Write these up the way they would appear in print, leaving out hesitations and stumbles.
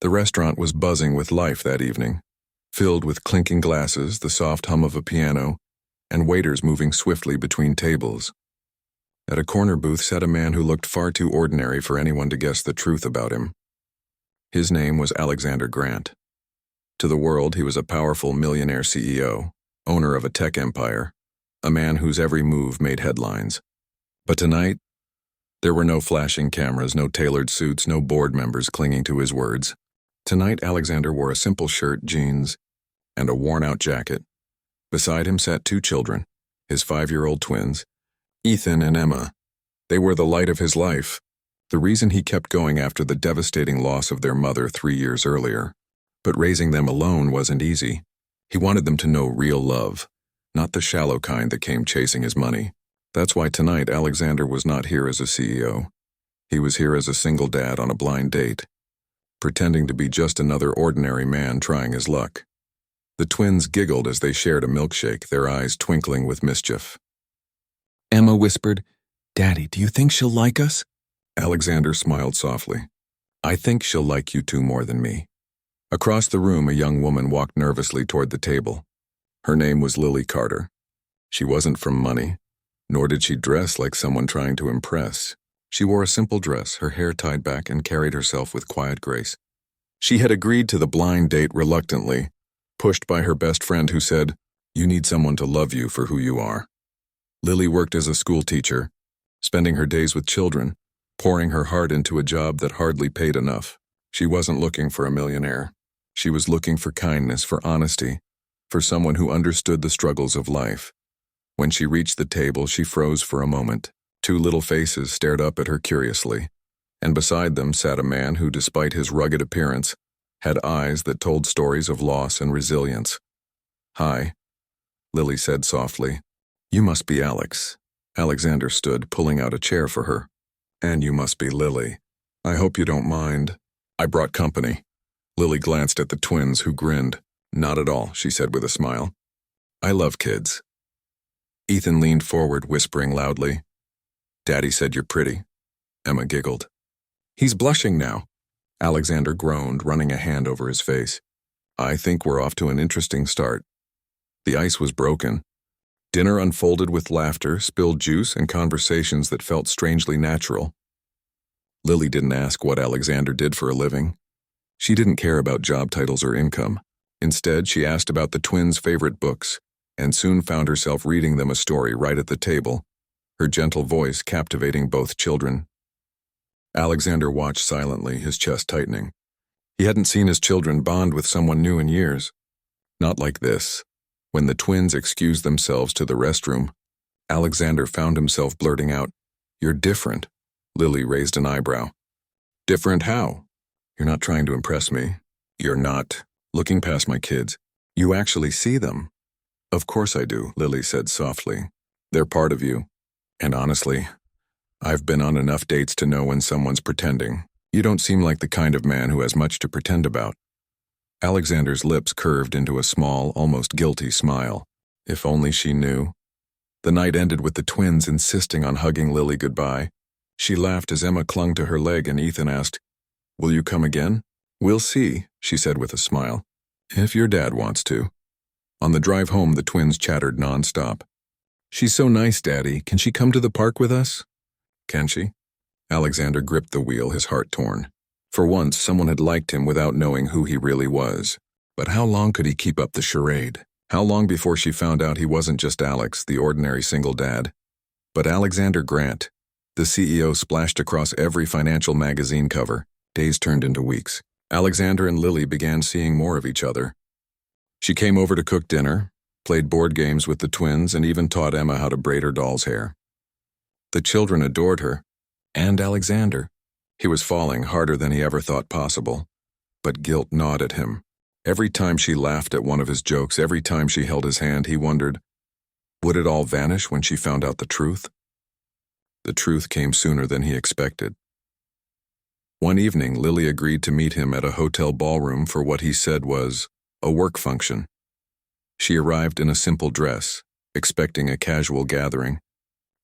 The restaurant was buzzing with life that evening, filled with clinking glasses, the soft hum of a piano, and waiters moving swiftly between tables. At a corner booth sat a man who looked far too ordinary for anyone to guess the truth about him. His name was Alexander Grant. To the world, he was a powerful millionaire CEO, owner of a tech empire, a man whose every move made headlines. But tonight, there were no flashing cameras, no tailored suits, no board members clinging to his words. Tonight, Alexander wore a simple shirt, jeans, and a worn-out jacket. Beside him sat two children, his 5-year-old twins, Ethan and Emma. They were the light of his life, the reason he kept going after the devastating loss of their mother 3 years earlier. But raising them alone wasn't easy. He wanted them to know real love, not the shallow kind that came chasing his money. That's why tonight Alexander was not here as a CEO. He was here as a single dad on a blind date, pretending to be just another ordinary man trying his luck. The twins giggled as they shared a milkshake, their eyes twinkling with mischief. Emma whispered, "Daddy, do you think she'll like us?" Alexander smiled softly. "I think she'll like you two more than me." Across the room, a young woman walked nervously toward the table. Her name was Lily Carter. She wasn't from money, nor did she dress like someone trying to impress. She wore a simple dress, her hair tied back, and carried herself with quiet grace. She had agreed to the blind date reluctantly, pushed by her best friend who said, "You need someone to love you for who you are." Lily worked as a school teacher, spending her days with children, pouring her heart into a job that hardly paid enough. She wasn't looking for a millionaire. She was looking for kindness, for honesty, for someone who understood the struggles of life. When she reached the table, she froze for a moment. Two little faces stared up at her curiously, and beside them sat a man who, despite his rugged appearance, had eyes that told stories of loss and resilience. "Hi," Lily said softly. "You must be Alex." Alexander stood, pulling out a chair for her. "And you must be Lily. I hope you don't mind. I brought company." Lily glanced at the twins, who grinned. "Not at all," she said with a smile. "I love kids." Ethan leaned forward, whispering loudly, "Daddy said you're pretty." Emma giggled. "He's blushing now." Alexander groaned, running a hand over his face. "I think we're off to an interesting start." The ice was broken. Dinner unfolded with laughter, spilled juice, and conversations that felt strangely natural. Lily didn't ask what Alexander did for a living. She didn't care about job titles or income. Instead, she asked about the twins' favorite books, and soon found herself reading them a story right at the table, her gentle voice captivating both children. Alexander watched silently, his chest tightening. He hadn't seen his children bond with someone new in years. Not like this. When the twins excused themselves to the restroom, Alexander found himself blurting out, "You're different." Lily raised an eyebrow. "Different how?" "You're not trying to impress me." "You're not looking past my kids. You actually see them." "Of course I do," Lily said softly. "They're part of you. And honestly, I've been on enough dates to know when someone's pretending. You don't seem like the kind of man who has much to pretend about." Alexander's lips curved into a small, almost guilty smile. If only she knew. The night ended with the twins insisting on hugging Lily goodbye. She laughed as Emma clung to her leg and Ethan asked, "Will you come again?" "We'll see," she said with a smile. "If your dad wants to." On the drive home, the twins chattered nonstop. "She's so nice, Daddy. Can she come to the park with us?" "Can she?" Alexander gripped the wheel, his heart torn. For once, someone had liked him without knowing who he really was. But how long could he keep up the charade? How long before she found out he wasn't just Alex, the ordinary single dad, but Alexander Grant? The CEO splashed across every financial magazine cover. Days turned into weeks. Alexander and Lily began seeing more of each other. She came over to cook dinner, played board games with the twins, and even taught Emma how to braid her doll's hair. The children adored her, and Alexander. He was falling harder than he ever thought possible, but guilt gnawed at him. Every time she laughed at one of his jokes, every time she held his hand, he wondered, would it all vanish when she found out the truth? The truth came sooner than he expected. One evening, Lily agreed to meet him at a hotel ballroom for what he said was a work function. She arrived in a simple dress, expecting a casual gathering,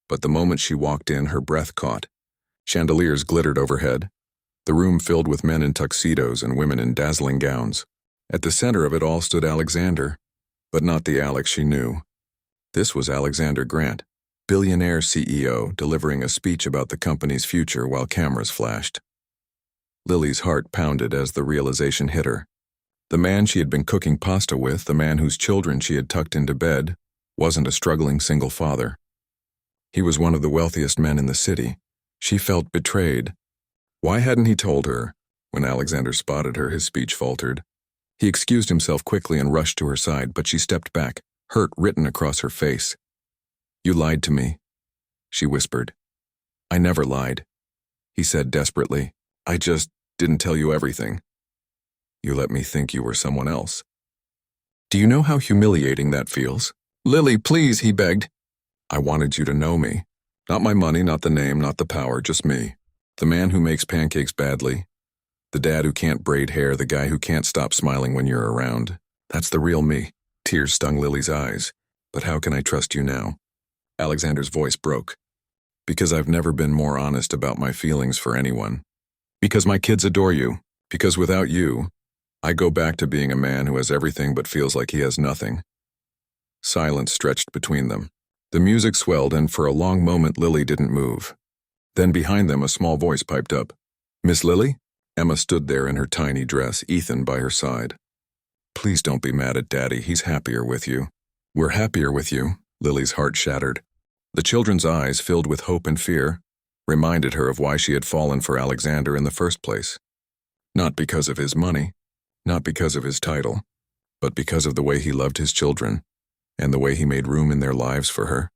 but the moment she walked in, her breath caught. Chandeliers glittered overhead. The room filled with men in tuxedos and women in dazzling gowns. At the center of it all stood Alexander, but not the Alex she knew. This was Alexander Grant, billionaire CEO, delivering a speech about the company's future while cameras flashed. Lily's heart pounded as the realization hit her. The man she had been cooking pasta with, the man whose children she had tucked into bed, wasn't a struggling single father. He was one of the wealthiest men in the city. She felt betrayed. Why hadn't he told her? When Alexander spotted her, his speech faltered. He excused himself quickly and rushed to her side, but she stepped back, hurt written across her face. "You lied to me," she whispered. "I never lied," he said desperately. "I just didn't tell you everything. You let me think you were someone else. Do you know how humiliating that feels?" "Lily, please," he begged. "I wanted you to know me. Not my money, not the name, not the power, just me. The man who makes pancakes badly. The dad who can't braid hair, the guy who can't stop smiling when you're around. That's the real me." Tears stung Lily's eyes. "But how can I trust you now?" Alexander's voice broke. "Because I've never been more honest about my feelings for anyone. Because my kids adore you. Because without you, I go back to being a man who has everything but feels like he has nothing." Silence stretched between them. The music swelled, and for a long moment Lily didn't move. Then behind them a small voice piped up. "Miss Lily?" Emma stood there in her tiny dress, Ethan by her side. "Please don't be mad at Daddy, he's happier with you." "We're happier with you," Lily's heart shattered. The children's eyes, filled with hope and fear, reminded her of why she had fallen for Alexander in the first place. Not because of his money, not because of his title, but because of the way he loved his children, and the way he made room in their lives for her.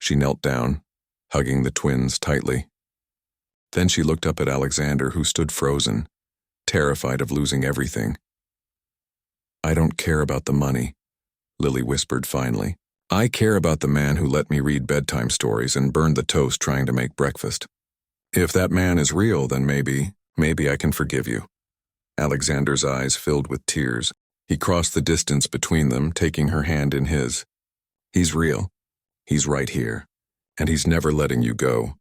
She knelt down, hugging the twins tightly. Then she looked up at Alexander, who stood frozen, terrified of losing everything. "I don't care about the money," Lily whispered finally. "I care about the man who let me read bedtime stories and burned the toast trying to make breakfast. If that man is real, then maybe I can forgive you." Alexander's eyes filled with tears. He crossed the distance between them, taking her hand in his. "He's real. He's right here. And he's never letting you go."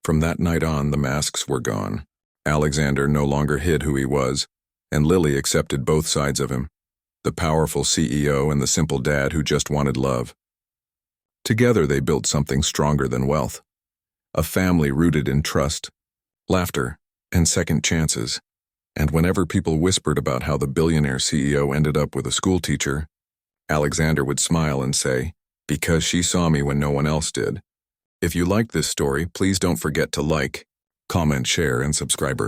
From that night on, the masks were gone. Alexander no longer hid who he was, and Lily accepted both sides of him, the powerful CEO and the simple dad who just wanted love. Together they built something stronger than wealth, a family rooted in trust, laughter, and second chances. And whenever people whispered about how the billionaire CEO ended up with a schoolteacher, Alexander would smile and say, "Because she saw me when no one else did." If you liked this story, please don't forget to like, comment, share, and subscribe.